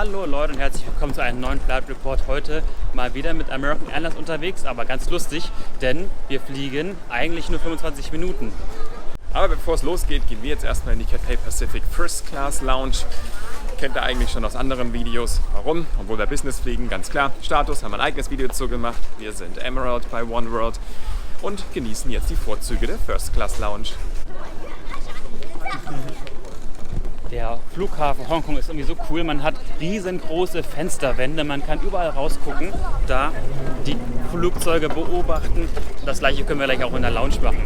Hallo Leute und herzlich willkommen zu einem neuen Flight Report. Heute mal wieder mit American Airlines unterwegs, aber ganz lustig, denn wir fliegen eigentlich nur 25 Minuten. Aber bevor es losgeht, gehen wir jetzt erstmal in die Cathay Pacific First Class Lounge. Kennt ihr eigentlich schon aus anderen Videos. Warum? Obwohl wir Business fliegen, ganz klar. Status, haben wir ein eigenes Video dazu gemacht. Wir sind Emerald bei One World und genießen jetzt die Vorzüge der First Class Lounge. Der Flughafen Hongkong ist irgendwie so cool. Man hat riesengroße Fensterwände, man kann überall rausgucken, da die Flugzeuge beobachten. Das gleiche können wir gleich auch in der Lounge machen.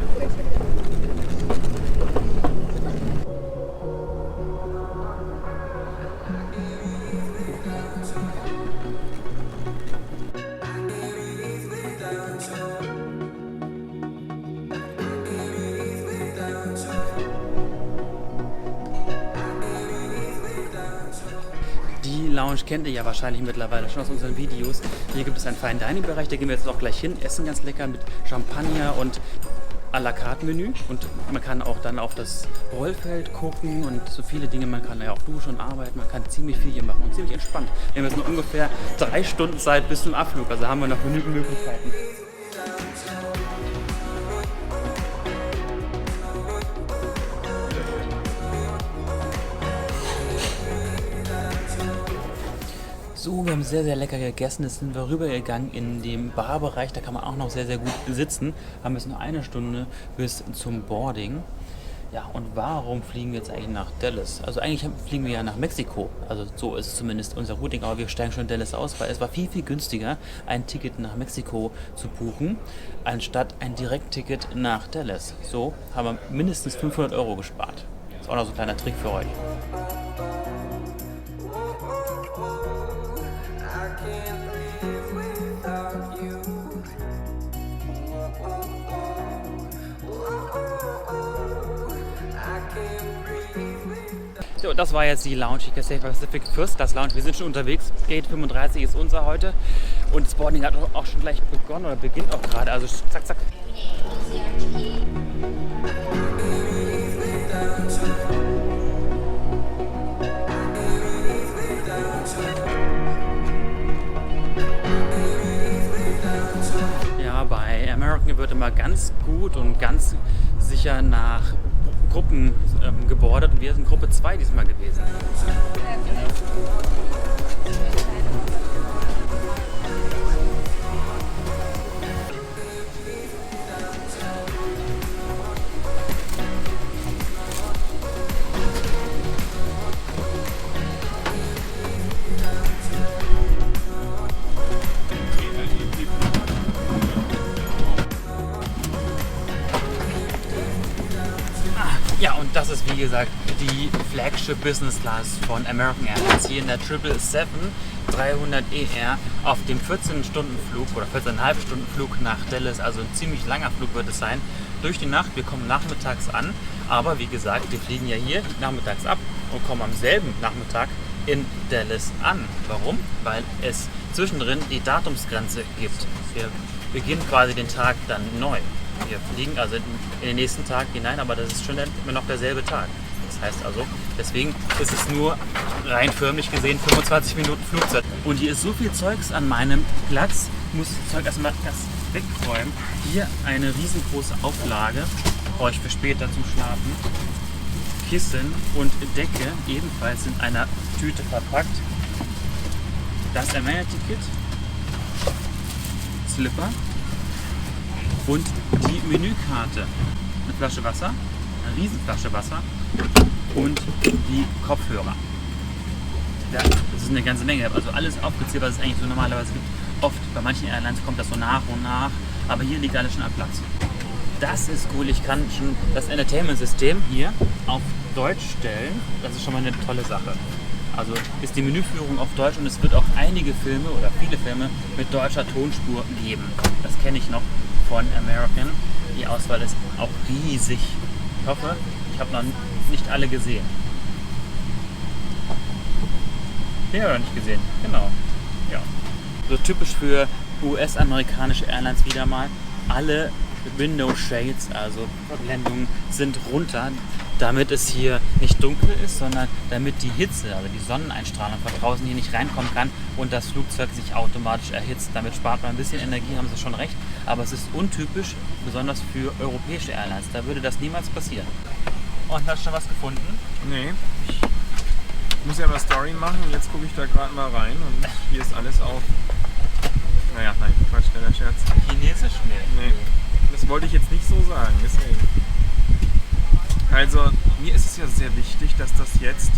Die Lounge kennt ihr ja wahrscheinlich mittlerweile schon aus unseren Videos. Hier gibt es einen Fine Dining Bereich, da gehen wir jetzt auch gleich hin, essen ganz lecker mit Champagner und à la carte Menü. Und man kann auch dann auf das Rollfeld gucken und so viele Dinge. Man kann ja auch duschen und arbeiten, man kann ziemlich viel hier machen und ziemlich entspannt. Wir haben jetzt noch ungefähr 3 Stunden Zeit bis zum Abflug, also haben wir noch genügend Möglichkeiten. So, wir haben sehr, sehr lecker gegessen. Jetzt sind wir rübergegangen in den Barbereich. Da kann man auch noch sehr, sehr gut sitzen. Haben jetzt noch eine Stunde bis zum Boarding. Ja, und warum fliegen wir jetzt eigentlich nach Dallas? Also eigentlich fliegen wir ja nach Mexiko. Also so ist es zumindest unser Routing. Aber wir steigen schon in Dallas aus, weil es war viel, viel günstiger, ein Ticket nach Mexiko zu buchen, anstatt ein Direktticket nach Dallas. So haben wir mindestens 500 € gespart. Das ist auch noch so ein kleiner Trick für euch. So, das war jetzt die Lounge, die Cathay Pacific First Class Lounge. Wir sind schon unterwegs. Gate 35 ist unser heute. Und das Boarding hat auch schon gleich begonnen oder beginnt auch gerade. Also zack, zack. Ja, bei American wird immer ganz gut und ganz sicher nach Gruppen gebordet und wir sind Gruppe 2 diesmal gewesen. Ja, und das ist wie gesagt die Flagship Business Class von American Airlines hier in der 777-300ER auf dem 14-Stunden-Flug oder 14,5-Stunden-Flug nach Dallas. Also ein ziemlich langer Flug wird es sein. Durch die Nacht, wir kommen nachmittags an, aber wie gesagt, wir fliegen ja hier nachmittags ab und kommen am selben Nachmittag in Dallas an. Warum? Weil es zwischendrin die Datumsgrenze gibt. Wir beginnen quasi den Tag dann neu. Wir fliegen also in den nächsten Tag hinein, aber das ist schon immer noch derselbe Tag. Das heißt also, deswegen ist es nur rein förmlich gesehen 25 Minuten Flugzeit. Und hier ist so viel Zeugs an meinem Platz, ich muss das Zeug erstmal das wegräumen. Hier eine riesengroße Auflage, euch für später zum Schlafen. Kissen und Decke ebenfalls in einer Tüte verpackt. Das Amenity-Kit, Slipper und die Menükarte. Eine Flasche Wasser, eine Riesenflasche Wasser und die Kopfhörer. Ja, das ist eine ganze Menge, also alles aufgezählt, was es eigentlich so normalerweise gibt. Oft bei manchen Airlines kommt das so nach und nach, aber hier liegt alles schon am Platz. Das ist cool, ich kann schon das Entertainment-System hier auf Deutsch stellen, das ist schon mal eine tolle Sache. Also ist die Menüführung auf Deutsch und es wird auch einige Filme oder viele Filme mit deutscher Tonspur geben. Das kenne ich noch von American. Die Auswahl ist auch riesig. Ich hoffe, ich habe noch nicht alle gesehen. Den habe ich noch nicht gesehen, genau. Ja. So typisch für US-amerikanische Airlines wieder mal. Alle Window Shades, also Verblendungen, sind runter. damit es hier nicht dunkel ist, sondern damit die Hitze, also die Sonneneinstrahlung von draußen hier nicht reinkommen kann und das Flugzeug sich automatisch erhitzt. Damit spart man ein bisschen Energie, haben Sie schon recht, aber es ist untypisch, besonders für europäische Airlines. Da würde das niemals passieren. Und hast du schon was gefunden? Nee. Ich muss ja mal Story machen und jetzt gucke ich da gerade mal rein und hier ist alles auf. Naja, nein, Quatsch, der Scherz. Chinesisch? Nee. Das wollte ich jetzt nicht so sagen, deswegen. Also, mir ist es ja sehr wichtig, dass das jetzt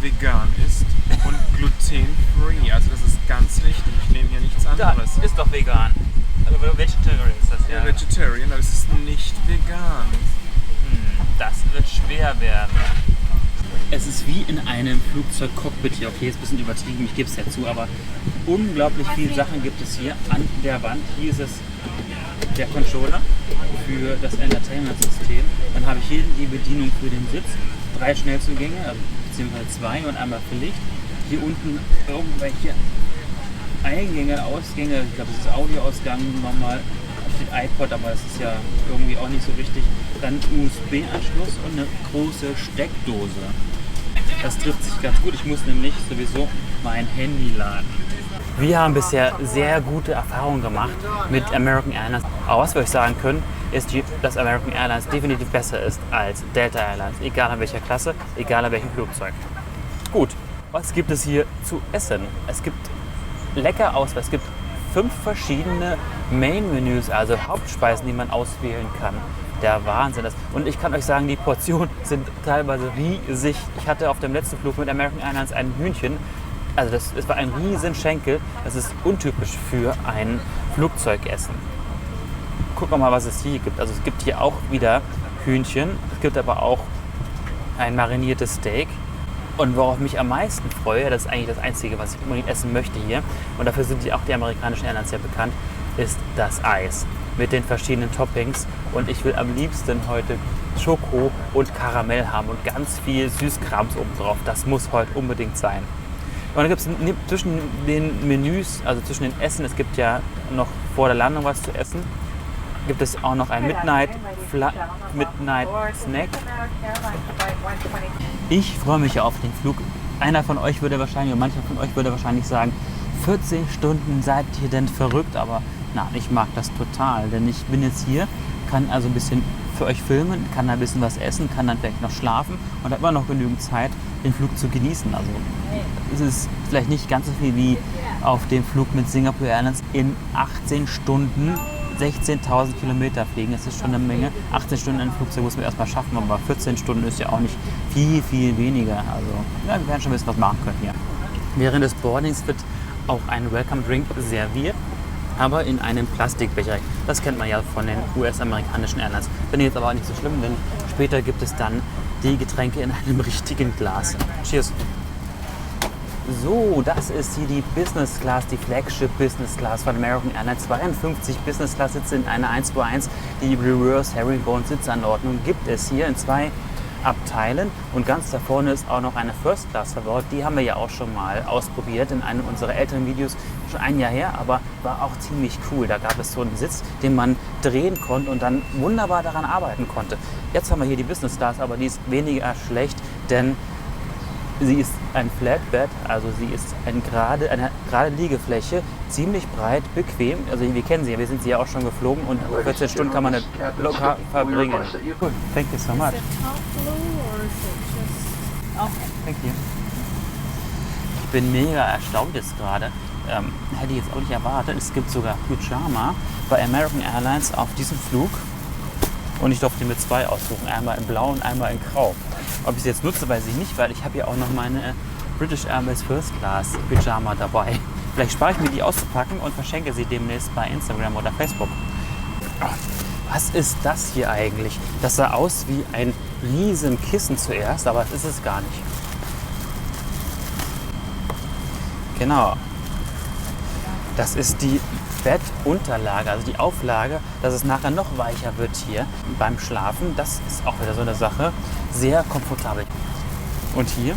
vegan ist und glutenfree. Also das ist ganz wichtig. Ich nehme hier nichts anderes. Das ist doch vegan. Also Vegetarian ist das ja. Ja, Vegetarian, aber es ist nicht vegan. Das wird schwer werden. Es ist wie in einem Flugzeugcockpit hier. Okay, ist ein bisschen übertrieben, ich gebe es ja zu, aber unglaublich viele Sachen gibt es hier an der Wand. Hier ist es der Controller für das Entertainment-System. Dann habe ich hier die Bedienung für den Sitz. 3 Schnellzugänge, beziehungsweise 2 und einmal für Licht. Hier unten irgendwelche Eingänge, Ausgänge. Ich glaube, das ist Audioausgang nochmal. Da steht iPod, aber das ist ja irgendwie auch nicht so wichtig. Dann USB-Anschluss und eine große Steckdose. Das trifft sich ganz gut. Ich muss nämlich sowieso mein Handy laden. Wir haben bisher sehr gute Erfahrungen gemacht mit American Airlines. Aber was wir euch sagen können, ist, dass American Airlines definitiv besser ist als Delta Airlines. Egal an welcher Klasse, egal an welchem Flugzeug. Gut, was gibt es hier zu essen? Es gibt lecker Auswahl. Es gibt 5 verschiedene Main-Menüs, also Hauptspeisen, die man auswählen kann. Der Wahnsinn ist. Und ich kann euch sagen, die Portionen sind teilweise riesig. Ich hatte auf dem letzten Flug mit American Airlines ein Hühnchen. Also es war ein riesen Schenkel. Das ist untypisch für ein Flugzeugessen. Gucken wir mal, was es hier gibt. Also es gibt hier auch wieder Hühnchen. Es gibt aber auch ein mariniertes Steak. Und worauf ich mich am meisten freue, das ist eigentlich das Einzige, was ich unbedingt essen möchte hier, und dafür sind die amerikanischen Airlines ja bekannt, ist das Eis mit den verschiedenen Toppings. Und ich will am liebsten heute Schoko und Karamell haben und ganz viel Süßkrams oben drauf. Das muss heute unbedingt sein. Und dann gibt es zwischen den Menüs, also zwischen den Essen, es gibt ja noch vor der Landung was zu essen, gibt es auch noch ein Midnight Snack. Ich freue mich ja auf den Flug. Einer von euch würde wahrscheinlich, oder mancher von euch würde wahrscheinlich sagen, 14 Stunden seid ihr denn verrückt, aber na, ich mag das total, denn ich bin jetzt hier, kann also ein bisschen für euch filmen, kann ein bisschen was essen, kann dann vielleicht noch schlafen und habe immer noch genügend Zeit, den Flug zu genießen. Also es ist vielleicht nicht ganz so viel wie auf dem Flug mit Singapore Airlines in 18 Stunden 16.000 Kilometer fliegen. Das ist schon eine Menge. 18 Stunden in einem Flugzeug muss man erstmal schaffen, aber 14 Stunden ist ja auch nicht viel, viel weniger. Also ja, wir werden schon ein bisschen was machen können hier. Während des Boardings wird auch ein Welcome Drink serviert, aber in einem Plastikbecher. Das kennt man ja von den US-amerikanischen Airlines. Finde ich jetzt aber auch nicht so schlimm, denn später gibt es dann die Getränke in einem richtigen Glas. Cheers! So, das ist hier die Business Class, die Flagship Business Class von American Airlines. 52 Business Class Sitze in einer 121. Die Reverse Herringbone Sitzanordnung gibt es hier in 2 Abteilen. Und ganz da vorne ist auch noch eine First Class verbaut. Die haben wir ja auch schon mal ausprobiert in einem unserer älteren Videos. Schon ein Jahr her, aber war auch ziemlich cool. Da gab es so einen Sitz, den man drehen konnte und dann wunderbar daran arbeiten konnte. Jetzt haben wir hier die Business Class, aber die ist weniger schlecht, denn sie ist ein Flatbed, also sie ist eine gerade Liegefläche, ziemlich breit, bequem. Also wir kennen sie, wir sind sie ja auch schon geflogen und 14 Stunden kann man nicht locker verbringen. Cool, thank you so much. Thank you. Ich bin mega erstaunt jetzt gerade. Hätte ich jetzt auch nicht erwartet. Es gibt sogar Pyjama bei American Airlines auf diesem Flug. Und ich durfte mir 2 aussuchen, einmal in Blau und einmal in Grau. Ob ich es jetzt nutze, weiß ich nicht, weil ich habe ja auch noch meine British Airways First Class Pyjama dabei. Vielleicht spare ich mir die auszupacken und verschenke sie demnächst bei Instagram oder Facebook. Was ist das hier eigentlich? Das sah aus wie ein riesen Kissen zuerst, aber das ist es gar nicht. Genau. Das ist die Bettunterlage, also die Auflage, dass es nachher noch weicher wird hier beim Schlafen. Das ist auch wieder so eine Sache. Sehr komfortabel. Und hier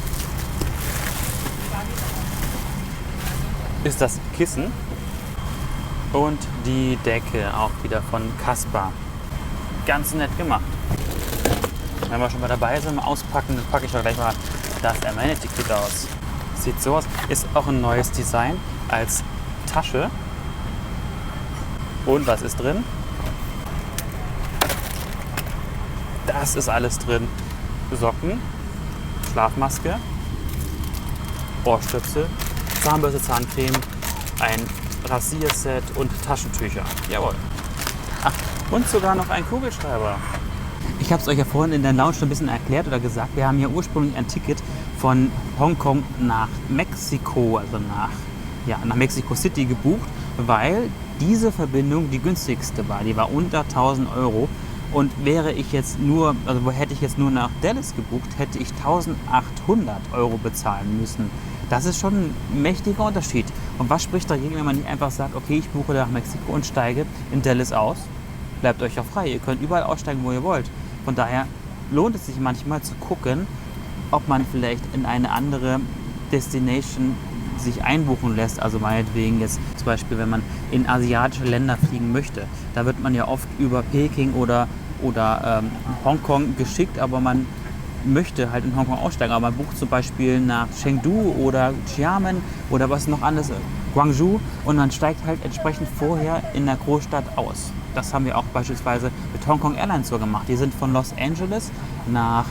ist das Kissen und die Decke auch wieder von Casper. Ganz nett gemacht. wenn wir schon mal dabei sind, mal auspacken, dann packe ich auch gleich mal das Amenity-Kit aus. Sieht so aus. Ist auch ein neues Design als Tasche. Und was ist drin? Das ist alles drin. Socken, Schlafmaske, Ohrstöpsel, Zahnbürste, Zahncreme, ein Rasierset und Taschentücher. Jawohl. Ach, und sogar noch ein Kugelschreiber. Ich habe es euch ja vorhin in der Lounge schon ein bisschen erklärt oder gesagt. Wir haben ja ursprünglich ein Ticket von Hongkong nach Mexiko, also nach Mexico City gebucht, weil diese Verbindung die günstigste war. Die war unter 1000 Euro. Und hätte ich jetzt nur nach Dallas gebucht, hätte ich 1800 Euro bezahlen müssen. Das ist schon ein mächtiger Unterschied. Und was spricht dagegen, wenn man nicht einfach sagt, okay, ich buche nach Mexiko und steige in Dallas aus? Bleibt euch auch frei. Ihr könnt überall aussteigen, wo ihr wollt. Von daher lohnt es sich manchmal zu gucken, ob man vielleicht in eine andere Destination sich einbuchen lässt. Also meinetwegen jetzt zum Beispiel, wenn man in asiatische Länder fliegen möchte. Da wird man ja oft über Peking oder Hongkong geschickt, aber man möchte halt in Hongkong aussteigen. Aber man bucht zum Beispiel nach Chengdu oder Xiamen oder was noch anderes, Guangzhou, und man steigt halt entsprechend vorher in der Großstadt aus. Das haben wir auch beispielsweise mit Hongkong Airlines so gemacht. Die sind von Los Angeles nach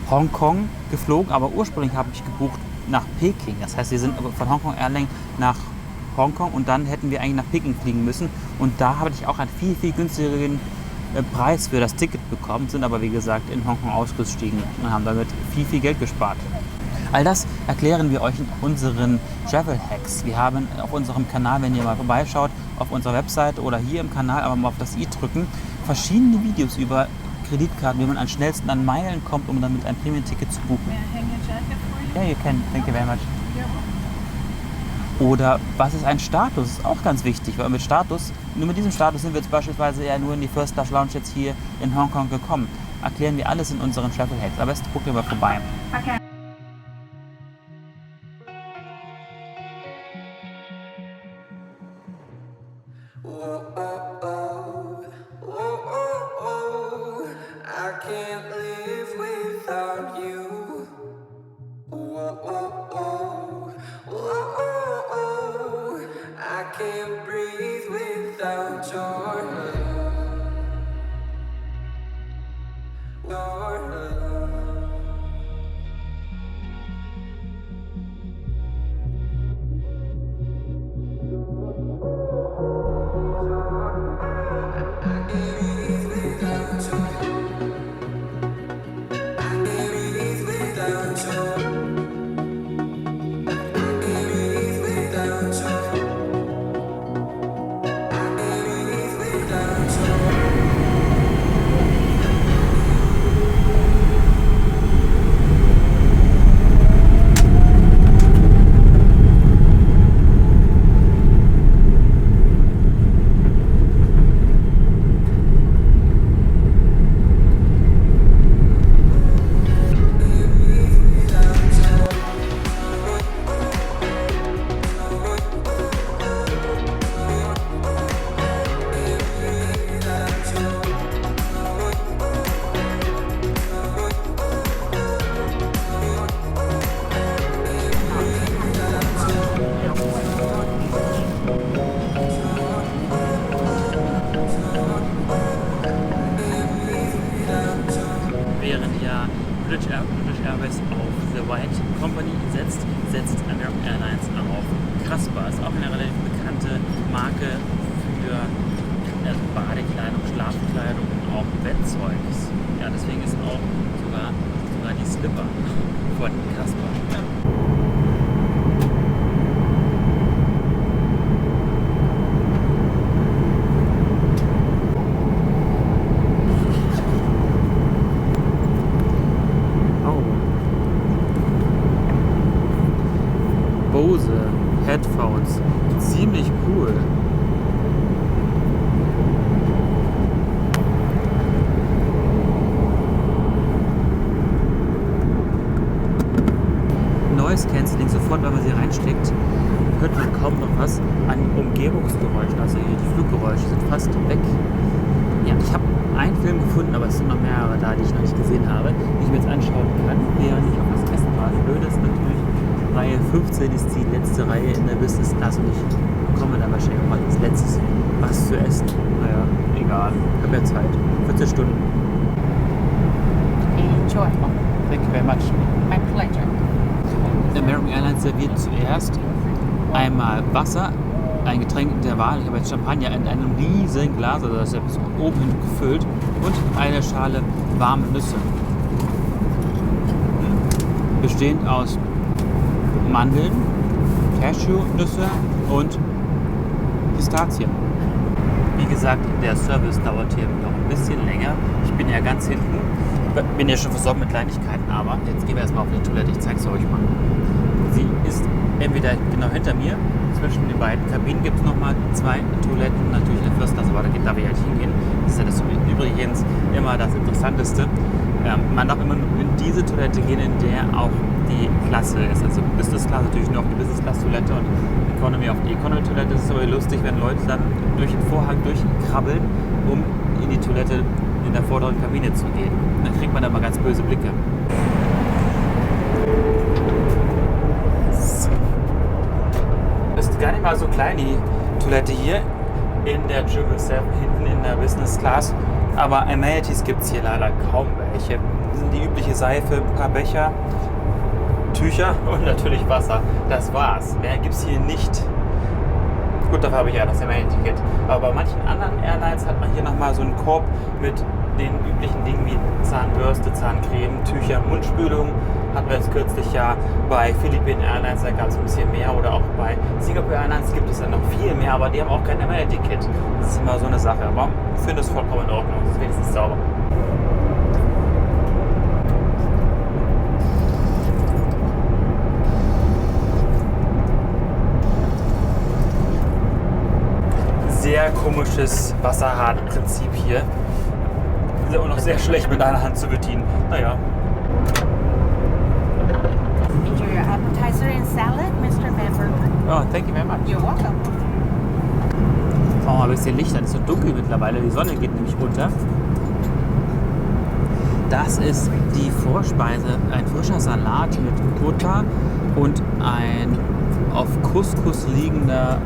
Hongkong geflogen, aber ursprünglich habe ich gebucht nach Peking. Das heißt, wir sind von Hongkong Airlines nach Hongkong und dann hätten wir eigentlich nach Peking fliegen müssen. Und da habe ich auch einen viel, viel günstigeren Preis für das Ticket bekommen, sind aber wie gesagt in Hongkong ausgestiegen und haben damit viel, viel Geld gespart. All das erklären wir euch in unseren Travel Hacks. Wir haben auf unserem Kanal, wenn ihr mal vorbeischaut, auf unserer Website oder hier im Kanal, aber mal auf das i drücken, verschiedene Videos über Kreditkarten, wie man am schnellsten an Meilen kommt, um damit ein Premium-Ticket zu buchen. May I hang your jacket for you? Yeah, you can. Thank you very much. Yeah. Oder was ist ein Status? Das ist auch ganz wichtig, weil nur mit diesem Status sind wir jetzt beispielsweise ja nur in die First Class Lounge jetzt hier in Hongkong gekommen. Erklären wir alles in unseren Travel Hacks. Am besten guckt ihr mal vorbei. Okay. I can't live without you. I can't breathe without your love. Während ja British Airways auf The White Company setzt American Airlines auf Casper. Ist auch eine relativ bekannte Marke für Badekleidung, Schlafkleidung und auch Bettzeugs. Ja, deswegen ist auch sogar die Slipper von Casper. Ja. Bose Headphones. Ziemlich cool. Noise Cancelling sofort, wenn man sie reinsteckt, hört man kaum noch was an Umgebungsgeräuschen. Also die Fluggeräusche sind fast weg. Ja, ich habe einen Film gefunden, aber es sind noch mehrere da, die ich noch nicht gesehen habe, die ich mir jetzt anschauen kann, während ich auf das Essen warte. Blöd ist natürlich, Reihe 15 ist die letzte Reihe in der Business Class und ich bekomme dann wahrscheinlich auch mal als letztes was zu essen. Naja, egal. Ich habe ja Zeit. 14 Stunden. Enjoy. Thank you very much. My pleasure. American Airlines serviert zuerst einmal Wasser, ein Getränk der Wahl. Ich habe jetzt Champagner in einem riesigen Glas, also das ist ja bis oben hin gefüllt, und eine Schale warme Nüsse. Bestehend aus Mandeln, Cashewnüsse und Pistazien. Wie gesagt, der Service dauert hier noch ein bisschen länger. Ich bin ja ganz hinten, bin ja schon versorgt mit Kleinigkeiten, aber jetzt gehen wir erstmal auf die Toilette, ich zeige es euch mal. Sie ist entweder genau hinter mir, zwischen den beiden Kabinen gibt es nochmal 2 Toiletten, natürlich in der First Class, aber da darf ich halt hingehen. Das ist ja das übrigens immer das Interessanteste. Man darf immer in diese Toilette gehen, in der auch die Klasse ist. Also Business Class natürlich nur auf die Business Class Toilette und Economy auf die Economy Toilette. Das ist aber lustig, wenn Leute dann durch den Vorhang durchkrabbeln, um in die Toilette in der vorderen Kabine zu gehen. Dann kriegt man da mal ganz böse Blicke. Ist gar nicht mal so klein, die Toilette hier in der 777 hinten in der Business Class. Aber Amenities gibt es hier leider kaum welche. Das sind die übliche Seife, ein paar Becher, Tücher und natürlich Wasser. Das war's. Mehr gibt es hier nicht. Gut, dafür habe ich ja das Amenity-Ticket. Aber bei manchen anderen Airlines hat man hier nochmal so einen Korb mit den üblichen Dingen wie Zahnbürste, Zahncreme, Tücher, Mundspülung. Hatten wir jetzt kürzlich ja bei Philippine Airlines, da gab es ein bisschen mehr. Oder auch bei Singapore Airlines gibt es dann noch viel mehr, aber die haben auch kein Amenity-Kit. Das ist immer so eine Sache. Aber ich finde es vollkommen in Ordnung. Das ist wenigstens sauber. Sehr komisches Wasserhahn-Prinzip hier. Ist auch noch sehr schlecht mit einer Hand zu bedienen. Naja. Enjoy your appetizer and salad, Mr. Member. Oh, thank you very much. You're welcome. Machen wir mal ein bisschen Licht, dann ist so dunkel mittlerweile. Die Sonne geht nämlich runter. Das ist die Vorspeise, ein frischer Salat mit Gurka und ein auf Couscous liegender,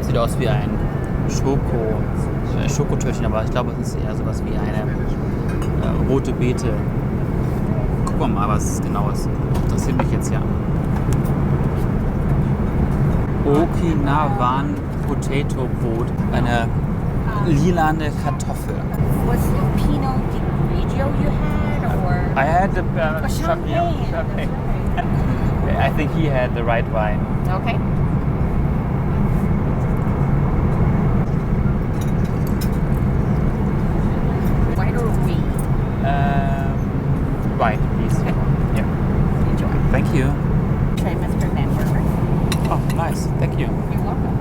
sieht aus wie ein Schokotörtchen, aber ich glaube, es ist eher sowas wie eine rote Beete. Gucken wir mal, was es genau ist. Interessiert mich jetzt ja. Okinawan Potato Brot, eine lilane Kartoffel. Was it Pinot Grigio you had, or? I had the Champagne. Champagne. I think he had the right wine. Okay. White or green? Wine, please. Okay. Yeah. Enjoy. Thank you. Try Mr. Member. Oh, nice. Thank you. You're welcome.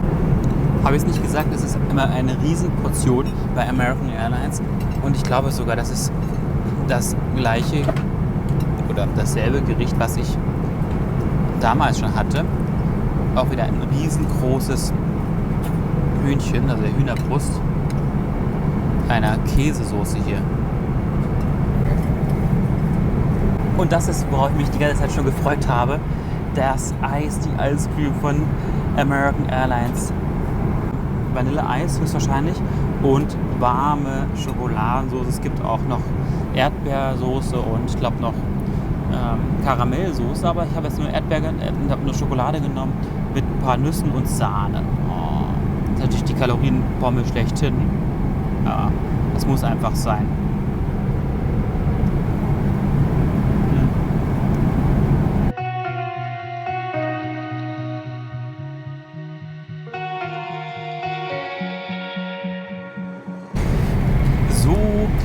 Habe ich es nicht gesagt, es ist immer eine Riesenportion bei American Airlines und ich glaube sogar, das ist das gleiche oder dasselbe Gericht, was ich damals schon hatte. Auch wieder ein riesengroßes Hühnchen, also der Hühnerbrust, einer Käsesoße hier. Und das ist, worauf ich mich die ganze Zeit schon gefreut habe, das Eis, die Ice Cream von American Airlines. Vanilleeis höchstwahrscheinlich und warme Schokoladensoße. Es gibt auch noch Erdbeersoße und ich glaube noch Karamellsoße, aber ich habe jetzt nur habe nur Schokolade genommen mit ein paar Nüssen und Sahne. Oh, das ist natürlich die Kalorienbombe schlechthin. Ja, das muss einfach sein.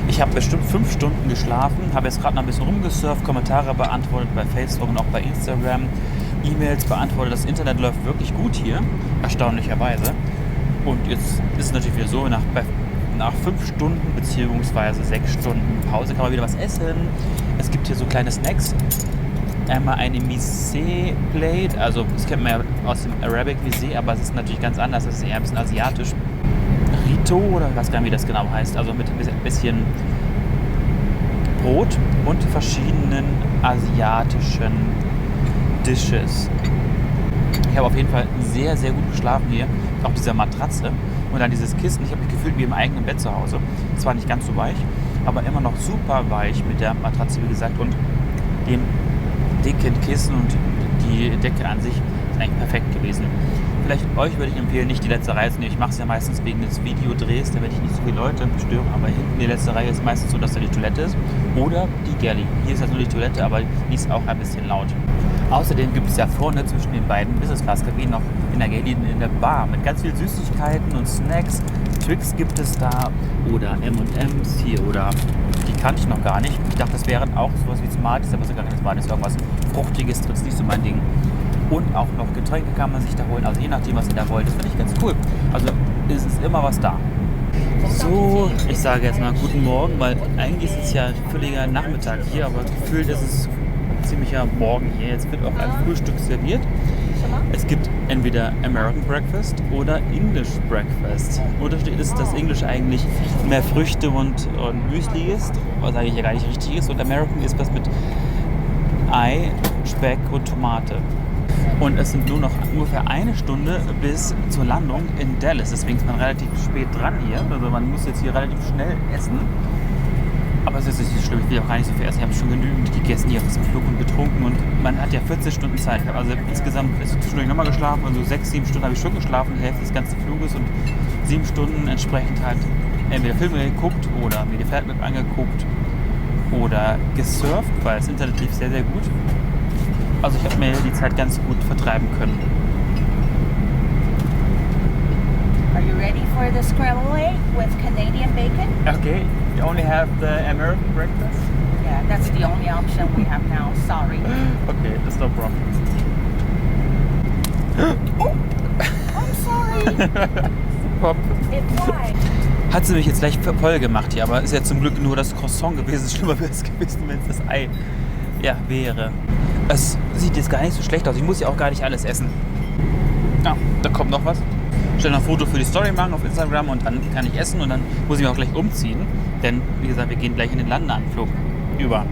Ich habe bestimmt 5 Stunden geschlafen, habe jetzt gerade noch ein bisschen rumgesurft, Kommentare beantwortet bei Facebook und auch bei Instagram, E-Mails beantwortet. Das Internet läuft wirklich gut hier, erstaunlicherweise. Und jetzt ist es natürlich wieder so, nach 5 Stunden bzw. 6 Stunden Pause kann man wieder was essen. Es gibt hier so kleine Snacks. Einmal eine Mise-Plate, also das kennt man ja aus dem Arabic Mise, aber es ist natürlich ganz anders, es ist eher ein bisschen asiatisch. Gâteau oder ich weiß gar nicht, wie das genau heißt. Also mit ein bisschen Brot und verschiedenen asiatischen Dishes. Ich habe auf jeden Fall sehr, sehr gut geschlafen hier. Auf dieser Matratze und dann dieses Kissen. Ich habe mich gefühlt wie im eigenen Bett zu Hause. Zwar nicht ganz so weich, aber immer noch super weich mit der Matratze, wie gesagt. Und dem dicken Kissen und die Decke an sich ist eigentlich perfekt gewesen. Vielleicht euch würde ich empfehlen, nicht die letzte Reihe zu nehmen. Ich mache es ja meistens wegen des Videodrehs, damit ich nicht so viele Leute störe. Aber hinten die letzte Reihe ist meistens so, dass da die Toilette ist. Oder die Galley. Hier ist halt nur die Toilette, aber die ist auch ein bisschen laut. Außerdem gibt es ja vorne zwischen den beiden Business-Class-Kabinen noch in der Galley eine Bar mit ganz vielen Süßigkeiten und Snacks. Twix gibt es da oder M&M's hier oder die kannte ich noch gar nicht. Ich dachte, das wären auch sowas wie Smarties, aber es ist gar nicht Smarties, irgendwas Fruchtiges, das ist nicht so mein Ding. Und auch noch Getränke kann man sich da holen, also je nachdem, was ihr da wollt. Das finde ich ganz cool. Also es ist immer was da. So, ich sage jetzt mal guten Morgen, weil eigentlich ist es ja völliger Nachmittag hier, aber gefühlt ist es ziemlicher Morgen hier. Jetzt wird auch ein Frühstück serviert. Es gibt entweder American Breakfast oder English Breakfast. Unterschied ist, dass English eigentlich mehr Früchte und Müsli ist, was eigentlich ja gar nicht richtig ist. Und American ist was mit Ei, Speck und Tomate. Und es sind nur noch ungefähr eine Stunde bis zur Landung in Dallas. Deswegen ist man relativ spät dran hier. Also man muss jetzt hier relativ schnell essen. Aber es ist nicht schlimm, ich will auch gar nicht so viel essen. Ich habe schon genügend gegessen hier auf diesem Flug und getrunken. Und man hat ja 14 Stunden Zeit. Ich habe also insgesamt zwischendurch nochmal geschlafen. Also 6-7 Stunden habe ich schon geschlafen, die Hälfte des ganzen Fluges. Und 7 Stunden entsprechend halt entweder Filme geguckt oder mir die Flatmap angeguckt oder gesurft, weil das Internet lief sehr, sehr gut. Also ich habe mir die Zeit ganz gut vertreiben können. Are you ready for the scrambled egg with Canadian bacon? Okay, you only have the American breakfast? Yeah, that's the only option we have now. Sorry. Okay, that's no problem. I'm sorry. Pop. It's why. Hat sie mich jetzt gleich voll gemacht hier, aber ist ja zum Glück nur das Croissant gewesen. Schlimmer wäre es gewesen, wenn es das Ei wäre. Es sieht jetzt gar nicht so schlecht aus. Ich muss ja auch gar nicht alles essen. Ja, da kommt noch was. Ich stelle noch ein Foto für die Story machen auf Instagram und dann kann ich essen und dann muss ich mich auch gleich umziehen. Denn, wie gesagt, wir gehen gleich in den Landeanflug über.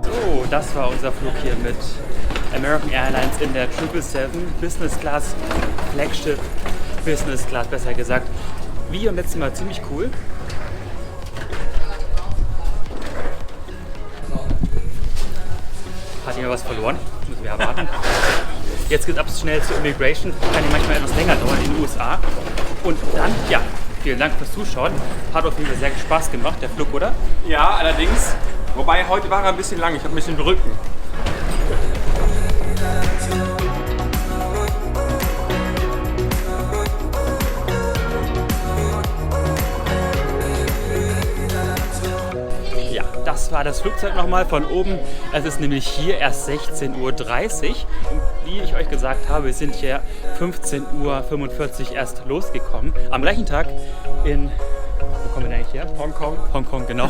So, das war unser Flug hier mit American Airlines in der 777 Business Class, Flagship Business Class, besser gesagt. Wie beim letzten Mal ziemlich cool. Hat jemand was verloren? Müssen wir erwarten. Jetzt geht es ab schnell zur Immigration. Kann ja manchmal etwas länger dauern in den USA. Und dann, ja, vielen Dank fürs Zuschauen. Hat auf jeden Fall sehr Spaß gemacht, der Flug, oder? Ja, allerdings. Wobei, heute war er ein bisschen lang. Ich habe ein bisschen Rücken. Ja, das war das Flugzeug nochmal von oben. Es ist nämlich hier erst 16:30 Uhr. Und wie ich euch gesagt habe, wir sind hier 15:45 Uhr erst losgekommen. Am gleichen Tag in... Wo kommen wir denn eigentlich her? Hongkong. Hongkong, genau.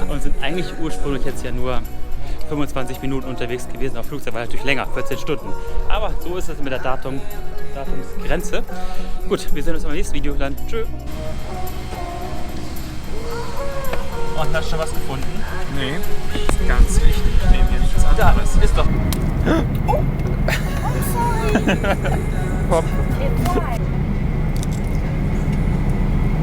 Und sind eigentlich ursprünglich jetzt ja nur 25 Minuten unterwegs gewesen. Auf Flugzeug war natürlich länger, 14 Stunden. Aber so ist es mit der Datumsgrenze. Gut, wir sehen uns im nächsten Video. Dann tschö. Und hast du schon was gefunden? Nee, ist ganz wichtig. Ich nehme hier nichts Da, anderes. ist doch. I'm sorry. Pop. It's why.